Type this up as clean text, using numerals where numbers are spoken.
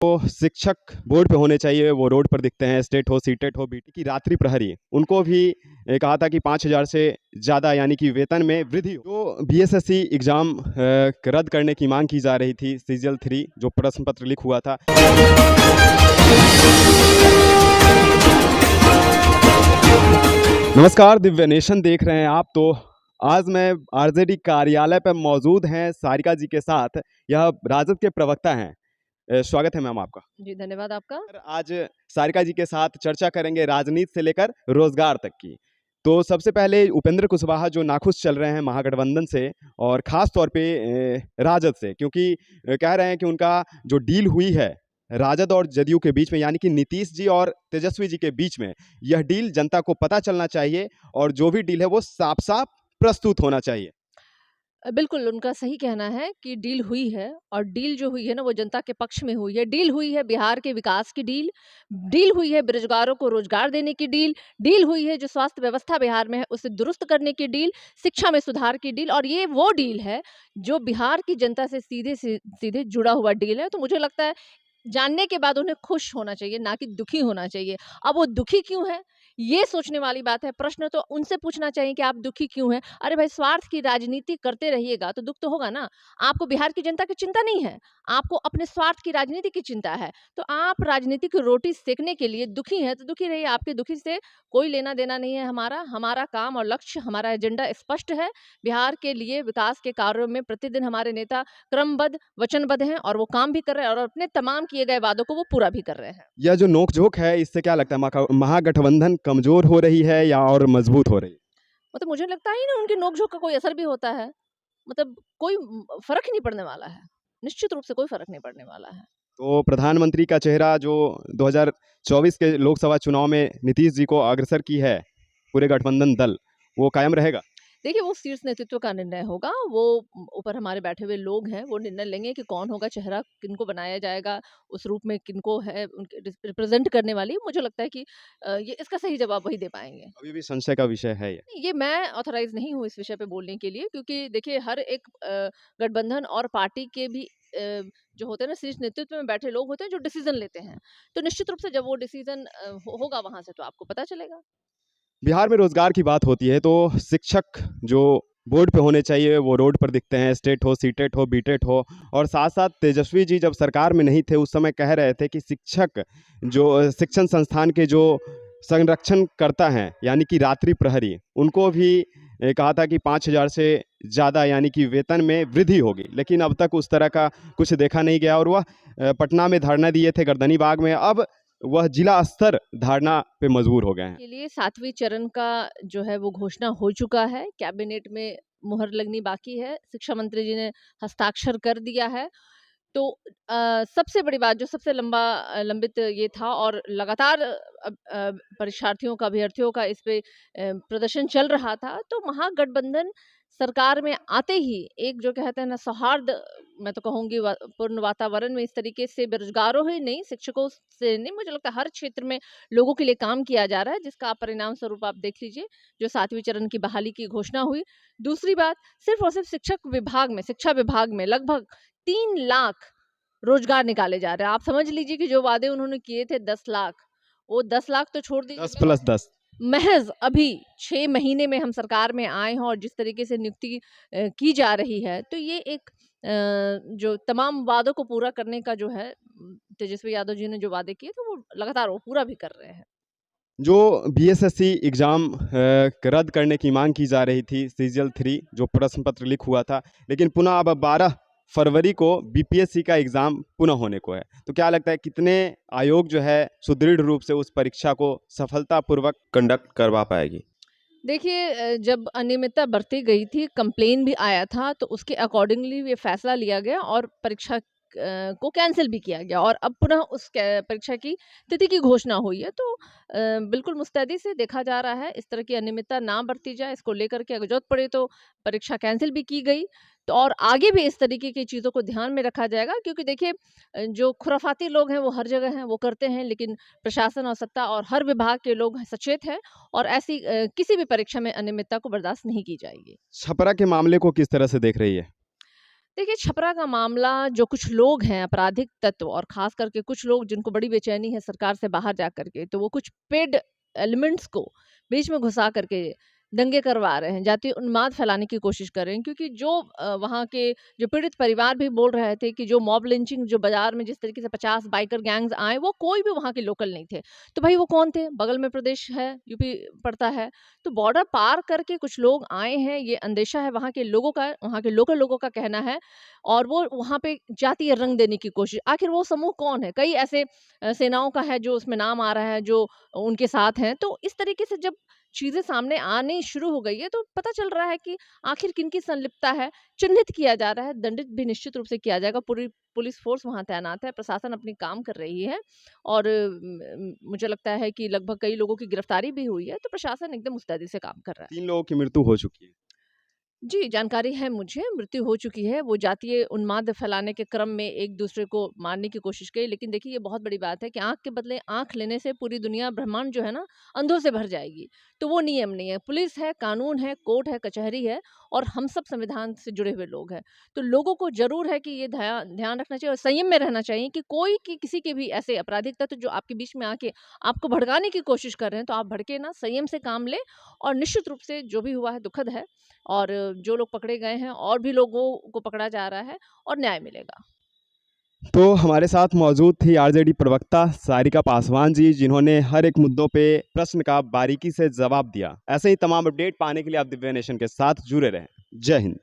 तो शिक्षक बोर्ड पे होने चाहिए, वो रोड पर दिखते हैं, स्टेट हो, सीटेट हो, बीटी की रात्रि प्रहरी, उनको भी कहा था कि 5,000 से ज़्यादा यानी कि वेतन में वृद्धि हो। जो बीएसएससी एग्ज़ाम रद्द करने की मांग की जा रही थी, सीजीएल 3 जो प्रश्न पत्र लीक हुआ था। नमस्कार, दिव्य नेशन देख रहे हैं आप। तो आज मैं आरजेडी कार्यालय पर मौजूद हैं सारिका जी के साथ। यह राजद के प्रवक्ता हैं। स्वागत है मैम आपका। जी, धन्यवाद आपका। आज सारिका जी के साथ चर्चा करेंगे राजनीति से लेकर रोजगार तक की। तो सबसे पहले उपेंद्र कुशवाहा जो नाखुश चल रहे हैं महागठबंधन से और ख़ास तौर पे राजद से, क्योंकि कह रहे हैं कि उनका जो डील हुई है राजद और जदयू के बीच में, यानी कि नीतीश जी और तेजस्वी जी के बीच में, यह डील जनता को पता चलना चाहिए और जो भी डील है वो साफ-साफ प्रस्तुत होना चाहिए। बिल्कुल, उनका सही कहना है कि डील हुई है और डील जो हुई है ना, वो जनता के पक्ष में हुई है। डील हुई है बिहार के विकास की डील हुई है बेरोज़गारों को रोज़गार देने की डील हुई है जो स्वास्थ्य व्यवस्था बिहार में है, उसे दुरुस्त करने की शिक्षा में सुधार की और ये वो डील है, जो बिहार की जनता से सीधे जुड़ा हुआ डील है। तो मुझे लगता है, जानने के बाद उन्हें खुश होना चाहिए, ना कि दुखी होना चाहिए। अब वो दुखी क्यों है, ये सोचने वाली बात है। प्रश्न तो उनसे पूछना चाहिए कि आप दुखी क्यों हैं? अरे भाई, स्वार्थ की राजनीति करते रहिएगा तो दुःख तो होगा ना। आपको बिहार की जनता की चिंता नहीं है, आपको अपने स्वार्थ की राजनीति की चिंता है। तो आप राजनीति की रोटी सेकने के लिए दुखी हैं, तो दुखी रहिए। आपके दुखी से कोई लेना-देना नहीं है हमारा। हमारा काम और लक्ष्य, हमारा एजेंडा स्पष्ट है। बिहार के लिए विकास के कार्यों में प्रतिदिन हमारे नेता क्रमबद्ध, वचनबद्ध हैं और वो काम भी कर रहे हैं और अपने तमाम किए गए वादों को वो पूरा भी कर रहे हैं। यह जो नोक-झोंक है, इससे क्या लगता है महागठबंधन कमज़ोर हो रही है या और मज़बूत हो रही है? मतलब मुझे लगता ही नहीं उनकी नोक-झोंक का कोई असर भी होता है। मतलब कोई फ़र्क ही नहीं पड़ने वाला है। निश्चित रूप से कोई फ़र्क नहीं पड़ने वाला है। तो प्रधानमंत्री का चेहरा जो 2024 के लोकसभा चुनाव में नीतीश जी को अग्रसर की है, पूरे गठबंधन दल, वो कायम रहेगा? देखिए, वो शीर्ष नेतृत्व का निर्णय होगा। वो ऊपर हमारे बैठे हुए लोग हैं, वो निर्णय लेंगे कि कौन होगा चेहरा, किनको बनाया जाएगा, उस रूप में किनको है उनके रिप्रेज़ेंट करने वाली। मुझे लगता है कि ये इसका सही जवाब वही दे पाएँगे। अभी भी संशय का विषय है ये। ये मैं ऑथराइज़ नहीं हूँ इस विषय पे बोलने के लिए, क्योंकि देखिए हर एक गठबंधन और पार्टी के भी जो होते हैं ना, शीर्ष नेतृत्व में बैठे लोग होते हैं जो डिसीज़न लेते हैं। तो निश्चित रूप से जब वो डिसीज़न होगा वहाँ से, तो आपको पता चलेगा। बिहार में रोज़गार की बात होती है तो शिक्षक जो बोर्ड पे होने चाहिए, वो रोड पर दिखते हैं, स्टेट हो, सीटेट हो, बीटेट हो। और साथ-साथ तेजस्वी जी जब सरकार में नहीं थे, उस समय कह रहे थे कि शिक्षक जो शिक्षण संस्थान के जो संरक्षण करता हैं, यानी कि रात्रि प्रहरी, उनको भी कहा था कि 5,000 से ज़्यादा यानी कि वेतन में वृद्धि होगी। लेकिन अब तक उस तरह का कुछ देखा नहीं गया और वह पटना में धरना दिए थे गर्दनीबाग में, अब वह जिला स्तर धारणा पे मजबूर हो गए हैं। के लिए 7वीं चरण का जो है वो घोषणा हो चुका है। कैबिनेट में मुहर लगनी बाकी है। शिक्षा मंत्री जी ने हस्ताक्षर कर दिया है। तो सबसे बड़ी बात, जो सबसे लंबित ये था और लगातार परीक्षार्थियों का, अभ्यर्थियों का इस पे प्रदर्शन चल रहा था। तो महागठबंधन सरकार में आते ही एक जो कहते हैं ना सौहार्द, मैं तो कहूँगी पूर्ण वातावरण में, इस तरीके से बेरोजगारों ही नहीं, शिक्षकों से नहीं, मुझे लगता है हर क्षेत्र में लोगों के लिए काम किया जा रहा है, जिसका परिणाम स्वरूप आप देख लीजिए जो 7वीं चरण की बहाली की घोषणा हुई। दूसरी बात, सिर्फ और सिर्फ शिक्षा विभाग में लगभग 3 लाख रोजगार निकाले जा रहे हैं। आप समझ लीजिए कि जो वादे उन्होंने किए थे 10 लाख, वो 10 लाख तो छोड़ दीजिए। 10 प्लस 10। महज़ अभी 6 महीने में हम सरकार में आए हैं और जिस तरीके से नियुक्ति की जा रही है, तो ये एक जो तमाम वादों को पूरा करने का जो है, तेजस्वी यादव जी ने जो वादे किए थे, वो लगातार वो पूरा भी कर रहे हैं। जो बीएसएससी एग्ज़ाम रद्द करने की मांग की जा रही थी, सीजीएल 3 जो प्रश्न पत्र लीक हुआ था, लेकिन पुनः अब 12 फरवरी को बीपीएससी का एग्ज़ाम पुनः होने को है। तो क्या लगता है कितने आयोग जो है सुदृढ़ रूप से उस परीक्षा को सफलतापूर्वक कंडक्ट करवा पाएगी? देखिए, जब अनियमितता बरती गई थी, कंप्लेन भी आया था, तो उसके अकॉर्डिंगली ये फैसला लिया गया और परीक्षा को कैंसिल भी किया गया और अब पुनः उस परीक्षा की तिथि की घोषणा हुई है। तो बिल्कुल मुस्तैदी से देखा जा रहा है, इस तरह की अनियमितता ना बरती जाए, इसको लेकर के अगर जरूरत पड़े तो परीक्षा कैंसिल भी की गई। तो और आगे भी इस तरीके की चीज़ों को ध्यान में रखा जाएगा, क्योंकि देखिए जो खुराफाती लोग हैं वो हर जगह हैं, वो करते हैं, लेकिन प्रशासन और सत्ता और हर विभाग के लोग सचेत हैं और ऐसी किसी भी परीक्षा में अनियमितता को बर्दाश्त नहीं की जाएगी। छपरा के मामले को किस तरह से देख रही है? देखिए, छपरा का मामला जो कुछ लोग हैं आपराधिक तत्व और ख़ास करके कुछ लोग जिनको बड़ी बेचैनी है सरकार से बाहर जा कर के, तो वो कुछ पेड एलिमेंट्स को बीच में घुसा करके दंगे करवा रहे हैं, जातीय उन्माद फैलाने की कोशिश कर रहे हैं। क्योंकि जो वहाँ के जो पीड़ित परिवार भी बोल रहे थे कि जो मॉब लिंचिंग जो बाज़ार में जिस तरीके से 50 बाइकर गैंग्स आए, वो कोई भी वहाँ के लोकल नहीं थे। तो भई वो कौन थे? बगल में प्रदेश है, यूपी पड़ता है। तो बॉर्डर पार करके कुछ लोग आए हैं, ये अंदेशा है वहाँ के लोगों का, वहाँ के लोकल लोगों का कहना है और वो वहाँ पे जातीय रंग देने की कोशिश। आखिर वो समूह कौन है? कई ऐसे सेनाओं का है जो उसमें नाम आ रहा है, जो उनके साथ हैं। तो इस तरीके से जब चीज़ें सामने आनी शुरू हो गई है, तो पता चल रहा है कि आखिर किनकी संलिप्तता है, चिन्हित किया जा रहा है, दंडित भी निश्चित रूप से किया जाएगा। पूरी पुलिस फ़ोर्स वहाँ तैनात है, प्रशासन अपनी काम कर रही है और मुझे लगता है कि लगभग कई लोगों की गिरफ्तारी भी हुई है, तो प्रशासन एकदम मुस्तैदी से काम कर रहा है। 3 लोगों की मृत्यु हो चुकी है। जी, जानकारी है मुझे, मृत्यु हो चुकी है। वो जातीय उन्माद फैलाने के क्रम में एक-दूसरे को मारने की कोशिश की। लेकिन देखिए, ये बहुत बड़ी बात है कि आँख के बदले आँख लेने से पूरी दुनिया, ब्रह्मांड जो है ना, अंधों से भर जाएगी। तो वो नियम नहीं है। पुलिस है, कानून है, कोर्ट है, कचहरी है और हम सब संविधान से जुड़े हुए लोग हैं। तो लोगों को ज़रूर है कि ये ध्यान रखना चाहिए और संयम में रहना चाहिए कि कोई की किसी के भी ऐसे आपराधिक तत्व जो आपके बीच में आके आपको भड़काने की कोशिश कर रहे हैं, तो आप भड़के ना, संयम से काम लें और निश्चित रूप से जो भी हुआ है दुखद है। और जो लोग पकड़े गए हैं और भी लोगों को पकड़ा जा रहा है और न्याय मिलेगा। तो हमारे साथ मौजूद थी आरजेडी प्रवक्ता सारिका पासवान जी, जिन्होंने हर एक मुद्दों पे प्रश्न का बारीकी से जवाब दिया। ऐसे ही तमाम अपडेट पाने के लिए आप दिव्य नेशन के साथ जुड़े रहें। जय हिंद।